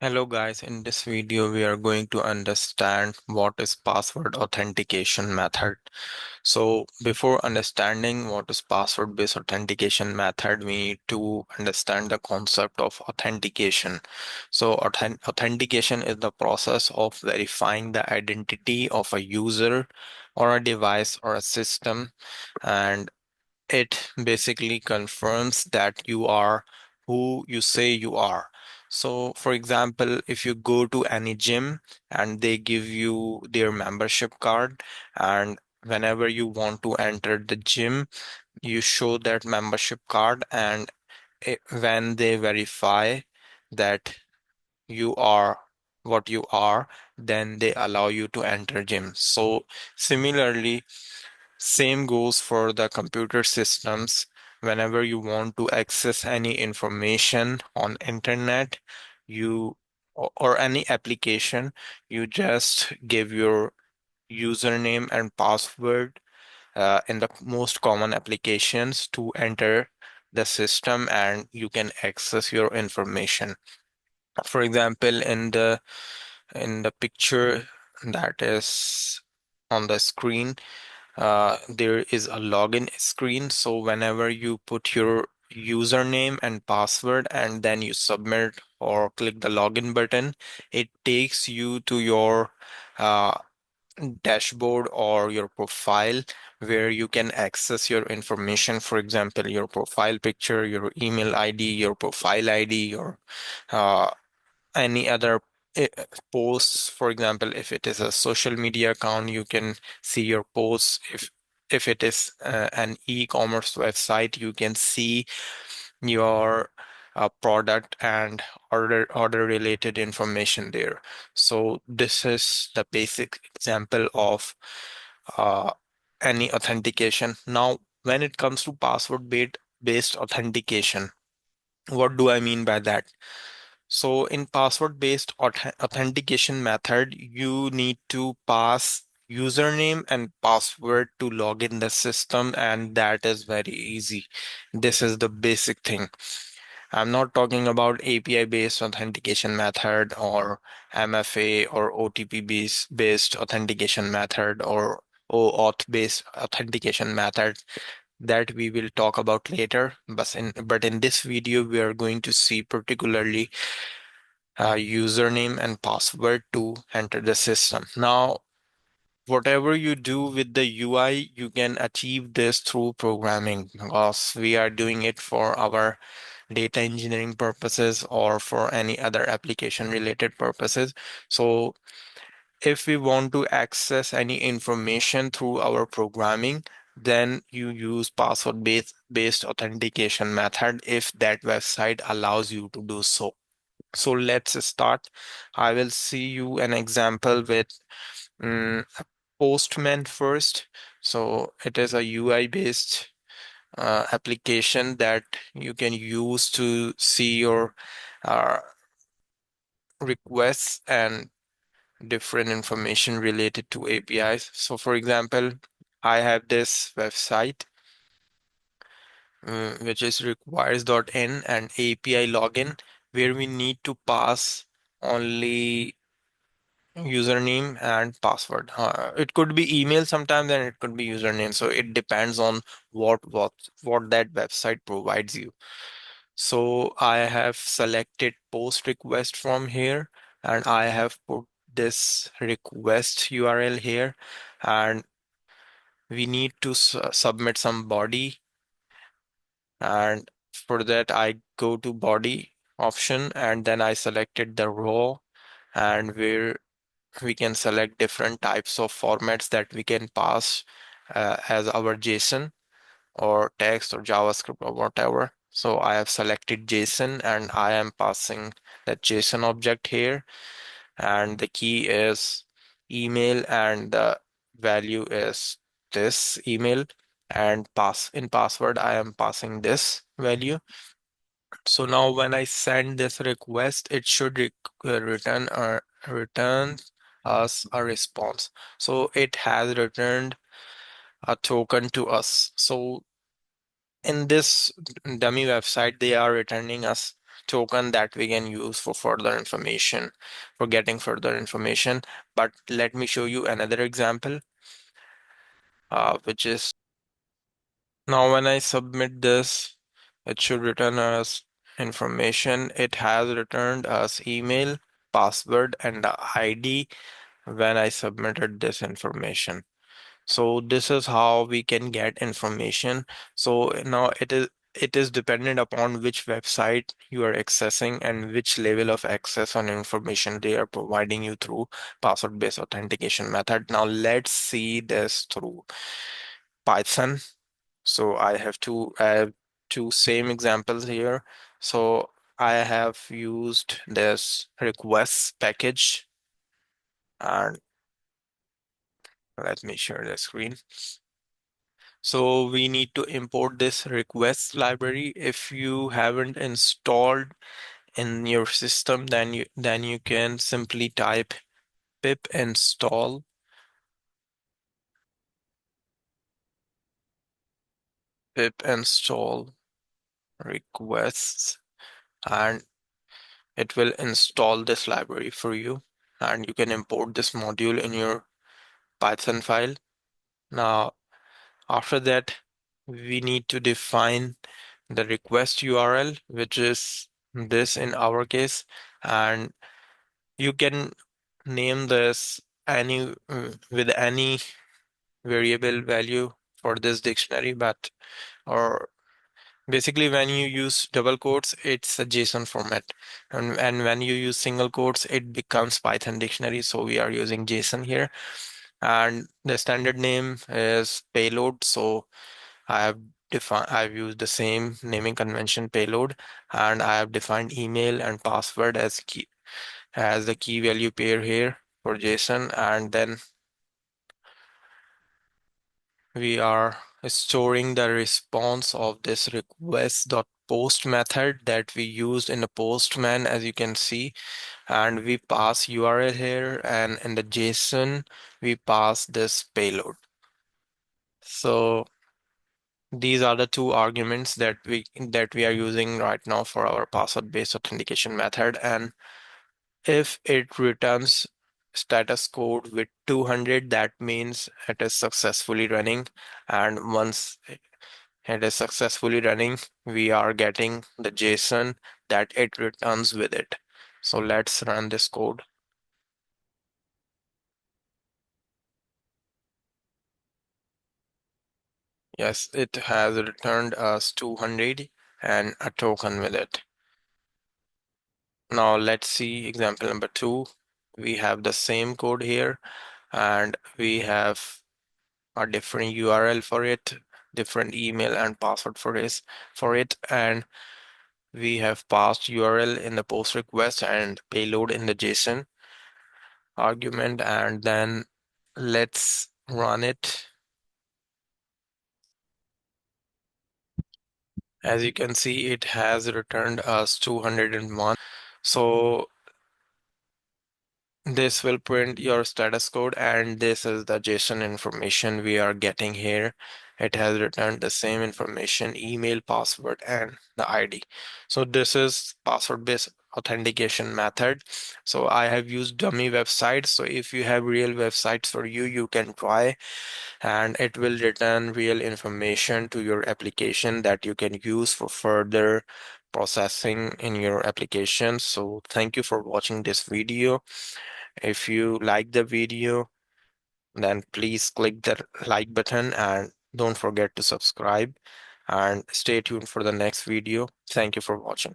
Hello guys, in this video we are going to understand what is password authentication method. So before understanding what is password based authentication method, we need to understand the concept of authentication. So authentication is the process of verifying the identity of a user or a device or a system, and it basically confirms that you are who you say you are. So, for example, if you go to any gym and they give you their membership card, and whenever you want to enter the gym, you show that membership card, and when they verify that you are what you are, then they allow you to enter gym. So, similarly, same goes for the computer systems. Whenever you want to access any information on internet, you or any application, you just give your username and password in the most common applications to enter the system, and you can access your information. For example, in the picture that is on the screen, there is a login screen. So whenever you put your username and password and then you submit or click the login button, it takes you to your uh, dashboard or your profile where you can access your information. For example, your profile picture, your email ID, your profile ID, your uh, any other eh, posts. For example, if it is a social media account, you can see your posts. If it is an e-commerce website, you can see your product and order related information there. So this is the basic example of uh, any authentication. Now, when it comes to password based authentication, what do I mean by that? So in password-based authentication method, you need to pass username and password to log in the system, and that is very easy. This is the basic thing. I'm not talking about API-based authentication method or MFA or OTP-based authentication method or OAuth-based authentication method that we will talk about later. But in this video, we are going to see particularly username and password to enter the system. Now, whatever you do with the UI, you can achieve this through programming because we are doing it for our data engineering purposes or for any other application related purposes. So, if we want to access any information through our programming, then you use password based authentication method if that website allows you to do so. So let's start. I will see you an example with a Postman first. So it is a UI based application that you can use to see your uh, requests and different information related to APIs. So for example, I have this website which is requires.in and API login where we need to pass only username and password. It could be email sometimes and it could be username. So it depends on what that website provides you. So I have selected post request from here and I have put this request URL here, and we need to submit some body, and for that I go to body option and then I selected the row, and where we can select different types of formats that we can pass as our JSON or text or JavaScript or whatever. So I have selected JSON and I am passing that JSON object here, and the key is email and the value is this email, and pass in password I am passing this value. So now when I send this request, it should return us a response. So it has returned a token to us. So in this dummy website, they are returning us token that we can use for further information, for getting further information. But let me show you another example, which is now when I submit this, it should return us information. It has returned us email, password, and the ID when I submitted this information. So this is how we can get information. So now it is dependent upon which website you are accessing and which level of access on information they are providing you through password-based authentication method. Now let's see this through Python. So I have two same examples here. So I have used this requests package, and let me share the screen. So we need to import this requests library. If you haven't installed in your system, then you can simply type pip install requests, and it will install this library for you, and you can import this module in your Python file. Now, after that, we need to define the request URL, which is this in our case, and you can name this with any variable value for this dictionary, but or basically when you use double quotes, it's a JSON format, and when you use single quotes, it becomes Python dictionary. So we are using JSON here, and the standard name is payload. So I've used the same naming convention payload, and I have defined email and password as the key value pair here for JSON, and then we are storing the response of this request.post method that we used in the Postman, as you can see, and we pass URL here, and in the JSON we pass this payload. So these are the two arguments that we are using right now for our password-based authentication method, and if it returns status code with 200, that means it is successfully running. And once it is successfully running, we are getting the JSON that it returns with it. So let's run this code. Yes, it has returned us 200 and a token with it. Now let's see example number 2. We have the same code here, and we have a different URL for it, different email and password for it, and we have passed URL in the post request and payload in the JSON argument, and then let's run it. As you can see, it has returned us 201. So this will print your status code, and this is the JSON information we are getting here. It has returned the same information, email, password, and the ID. So this is password-based authentication method. So I have used dummy websites. So if you have real websites for you, you can try, and it will return real information to your application that you can use for further processing in your application. So thank you for watching this video. If you like the video, then please click the like button and don't forget to subscribe, and stay tuned for the next video. Thank you for watching.